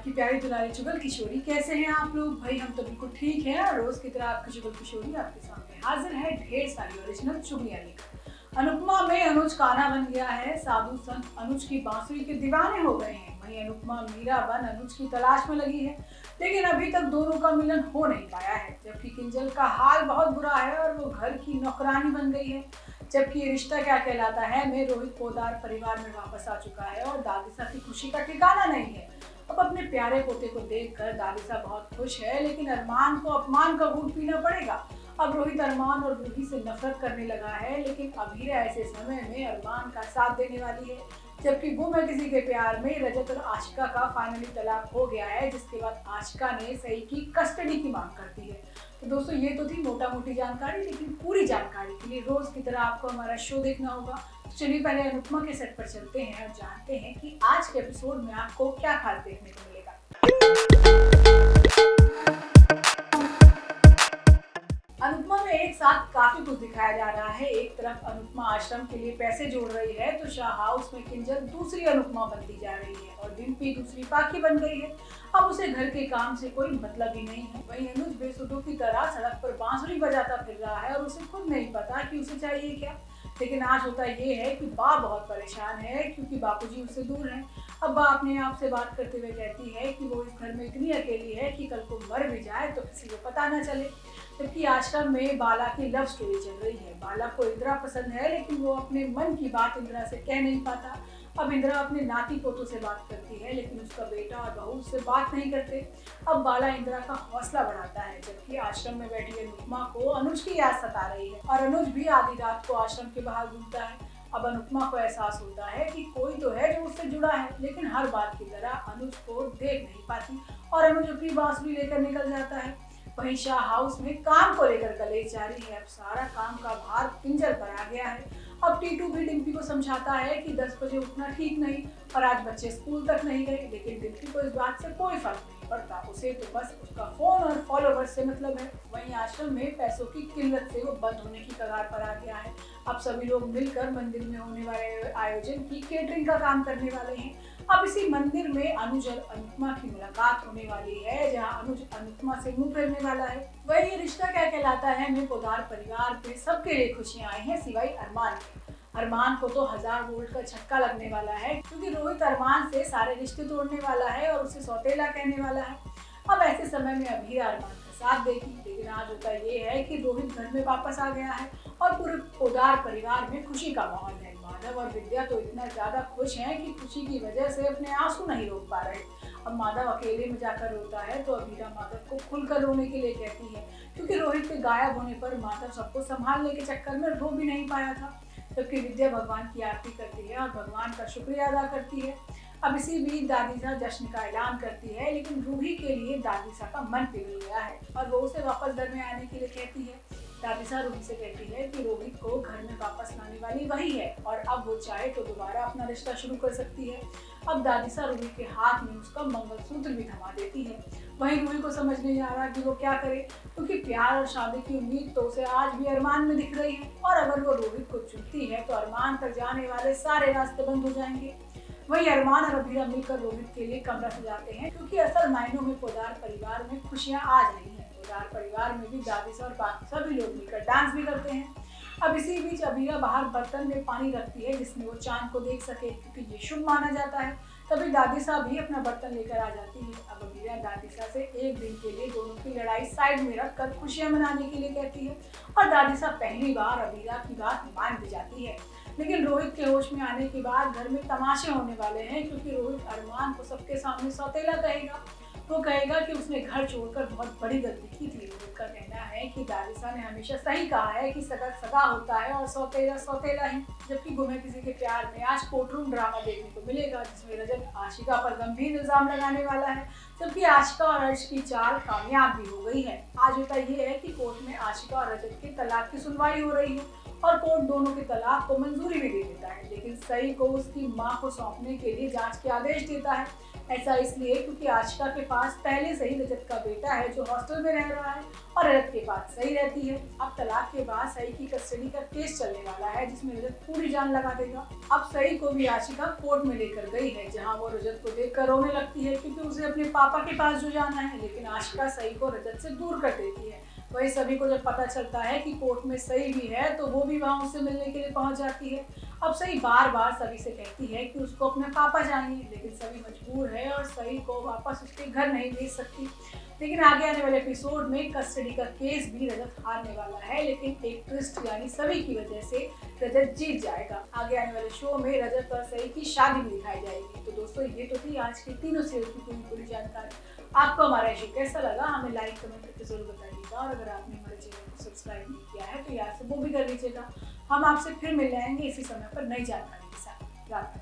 आपकी प्यारी दुलारी चुगल किशोरी। कैसे हैं आप लोग? भाई हम तो बिल्कुल ठीक हैं और रोज की तरह आपकी चुगल किशोरी आपके सामने हाजिर है ढेर सारी ओरिजिनल चुगलियां लेकर। अनुपमा में अनुज कान्हा बन गया है, साधु संत अनुज की बांसुरी के दीवाने हो गए हैं। वहीं अनुपमा मीरा बन अनुज की तलाश में लगी है, लेकिन अभी तक दोनों का मिलन हो नहीं पाया है। जबकि किंजल का हाल बहुत बुरा है और वो घर की नौकरानी बन गई है। जबकि ये रिश्ता क्या कहलाता है में रोहित पोदार परिवार में वापस आ चुका है और दादिसा की खुशी का ठिकाना नहीं है। अब अपने प्यारे पोते को देखकर दादिसा बहुत खुश है, लेकिन अरमान को अपमान का घूंट पीना पड़ेगा। अब रोहित अरमान और रूही से नफरत करने लगा है, लेकिन अभीरा ऐसे समय में अरमान का साथ देने वाली है। जबकि गुम है किसी के प्यार में रजत और आशिका का फाइनली तलाक हो गया है, जिसके बाद आशिका ने सही की कस्टडी की मांग कर दी है। तो दोस्तों ये तो थी मोटा मोटी जानकारी, लेकिन पूरी जानकारी के लिए रोज की तरह आपको हमारा शो देखना होगा। तो चलिए पहले अनुपमा के सेट पर चलते हैं और जानते हैं कि आज के एपिसोड में आपको क्या खास देखने को मिलेगा। अनुपमा में एक साथ काफी कुछ दिखाया जा रहा है। एक तरफ अनुपमा आश्रम के लिए पैसे जोड़ रही है, तो शाह हाउस में किंजल दूसरी अनुपमा बनती जा रही है और डिम्पी दूसरी पाखी बन गई है। अब उसे घर के काम से कोई मतलब ही नहीं है। वहीं अनुज बेसुधों की तरह सड़क पर बांसुरी बजाता फिर रहा है और उसे खुद नहीं पता कि उसे चाहिए क्या। लेकिन आज होता ये है कि बाप बहुत परेशान है, क्योंकि बापूजी उससे दूर हैं। अब बाप अपने आप से बात करते हुए कहती है कि वो इस घर में इतनी अकेली है कि कल को मर भी जाए तो किसी को पता न चले। जबकि आश्रम में बाला की लव स्टोरी चल रही है। बाला को इंदिरा पसंद है, लेकिन वो अपने मन की बात इंदिरा से कह नहीं पाता। अब इंदिरा अपने नाती पोतों से बात करती है, लेकिन उसका बेटा और बहू उससे बात नहीं करते। अब बाला इंदिरा का हौसला बढ़ाता है, जबकि आश्रम में बैठी अनुपमा को अनुज की याद सता रही है और अनुज भी आधी रात को आश्रम के बाहर घूमता है। अब अनुपमा को एहसास होता है कि कोई तो है जो उससे जुड़ा है, लेकिन हर बात की तरह अनुज को देख नहीं पाती और अनुज अपनी बांसुरी लेकर निकल जाता है। वहीं शाह हाउस में काम को लेकर कलेश जारी है। अब सारा काम का भार किंजल पर आ गया है। अब टीटू भी डिम्पी को समझाता है कि 10 बजे उठना ठीक नहीं और आज बच्चे स्कूल तक नहीं गए, लेकिन डिम्पी को इस बात से कोई फर्क नहीं पड़ता। उसे तो बस उसका फोन और फॉलोवर्स से मतलब है। वहीं आश्रम में पैसों की किल्लत से वो बंद होने की कगार पर आ गया है। अब सभी लोग मिलकर मंदिर में होने वाले आयोजन की केटरिंग का काम करने वाले हैं। अब इसी मंदिर में अनुज और अनुपमा की मुलाकात होने वाली है, जहां अनुज अनुपमा से मुंह फेरने वाला है। वही रिश्ता क्या कहलाता है में पोदार परिवार पे सबके लिए खुशियां आई हैं, सिवाय अरमान के। अरमान को तो 1000 वोल्ट का झटका लगने वाला है, क्योंकि रोहित अरमान से सारे रिश्ते तोड़ने वाला है और उसे सौतेला कहने वाला है। अब ऐसे समय में अभीरा अरमान का साथ देगी, लेकिन आज होता ये है कि रोहित घर में वापस आ गया है और पूरे पोदार परिवार में खुशी का माहौल है। माधव और विद्या तो इतना ज्यादा खुश हैं कि खुशी की वजह से अपने आंसू नहीं रोक पा रहे। अब माधव अकेले में जाकर रोता है, तो अभीरा माधव को खुलकर रोने के लिए कहती है, क्योंकि रोहित के गायब होने पर माधव सबको संभालने के चक्कर में रो भी नहीं पाया था। जबकि विद्या भगवान की आरती करती है और भगवान का शुक्रिया अदा करती है। अब इसी बीच दादीसा जश्न का ऐलान करती है, लेकिन रूही के लिए दादीसा का मन पिघल गया है और वो उसे वापस घर में आने के लिए कहती है। दादीसा रूही से कहती है कि रोहित को घर में वापस लाने वाली वही है और अब वो चाहे तो दोबारा अपना रिश्ता शुरू कर सकती है। अब दादीसा रूही के हाथ में उसका मंगलसूत्र भी थमा देती है। वहीं रूही को समझ नहीं आ रहा कि वो क्या करे, क्योंकि प्यार और शादी की उम्मीद तो उसे आज भी अरमान में दिख रही है और अगर वो रोहित को चुनती है तो अरमान तक जाने वाले सारे रास्ते बंद हो जाएंगे। वहीं अरमान और अभीरा मिलकर रोहित के लिए कमरा सजाते हैं, क्योंकि असल मायनों में पोदार परिवार में खुशियां आ रही हैं। पोदार परिवार में भी दादीसा और बाकी सभी लोग मिलकर डांस भी करते हैं। अब इसी बीच अभीरा बाहर बर्तन में पानी रखती है, जिसमें वो चांद को देख सके, क्योंकि ये शुभ माना जाता है। तभी दादीसा भी अपना बर्तन लेकर आ जाती है। अब अभीरा दादीसा से एक दिन के लिए दोनों की लड़ाई साइड में रखकर खुशियां मनाने के लिए कहती है और दादीसा पहली बार अभीरा की बात मान भी जाती है। लेकिन रोहित के होश में आने के बाद घर में तमाशे होने वाले हैं, क्योंकि रोहित अरमान को सबके सामने सौतेला कहेगा। वो कहेगा कि उसने घर छोड़कर बहुत बड़ी गलती की थी। रोहित का कहना है कि दादीसा ने हमेशा सही कहा है कि सगा सगा होता है और सौतेला सौतेला ही। जबकि गुमे किसी के प्यार में आज कोर्टरूम ड्रामा देखने को मिलेगा, जिसमें रजत आशिका पर गंभीर इल्जाम लगाने वाला है, जबकि आशिका और अर्श की चाल कामयाब भी हो गई है। आज होता ये है कि कोर्ट में आशिका और रजत के तलाक की सुनवाई हो रही है और कोर्ट दोनों के तलाक को मंजूरी भी दे देता है, लेकिन सई को उसकी मां को सौंपने के लिए जांच के आदेश देता है। ऐसा इसलिए क्योंकि आशिका के पास पहले से ही रजत का बेटा है जो हॉस्टल में रह रहा है और रजत के पास सई रहती है। अब तलाक के बाद सई की कस्टडी का केस चलने वाला है जिसमें रजत पूरी जान लगा देगा। अब सई को भी आशिका कोर्ट में लेकर गई है जहां वो रजत को देखकर रोने लगती है क्योंकि उसे अपने पापा के पास जो जाना है, लेकिन आशिका सई को रजत से दूर कर देती है। वही सभी को जब पता चलता है कि कोर्ट में सई भी है तो वो भी वहां उससे मिलने के लिए पहुंच जाती है। अब सई बार बार सभी से कहती है कि उसको अपने पापा चाहिए, लेकिन सभी मजबूर है और सई को वापस उसके घर नहीं भेज सकती। लेकिन आगे आने वाले एपिसोड में कस्टडी का केस भी रजत हारने वाला है, लेकिन एक ट्विस्ट यानी सभी की वजह से रजत जीत जाएगा। आगे आने वाले शो में रजत और सई की शादी भी दिखाई जाएगी। तो दोस्तों ये तो थी आज की तीनों सीरियल की पूरी जानकारी। आपको हमारा शो कैसा लगा हमें लाइक कमेंट करके जरूर बताइएगा और अगर आपने हमारे चैनल को सब्सक्राइब नहीं किया है तो यार से वो भी कर लीजिएगा। हम आपसे फिर मिल जाएंगे इसी समय पर नई जानकारी के साथ। रात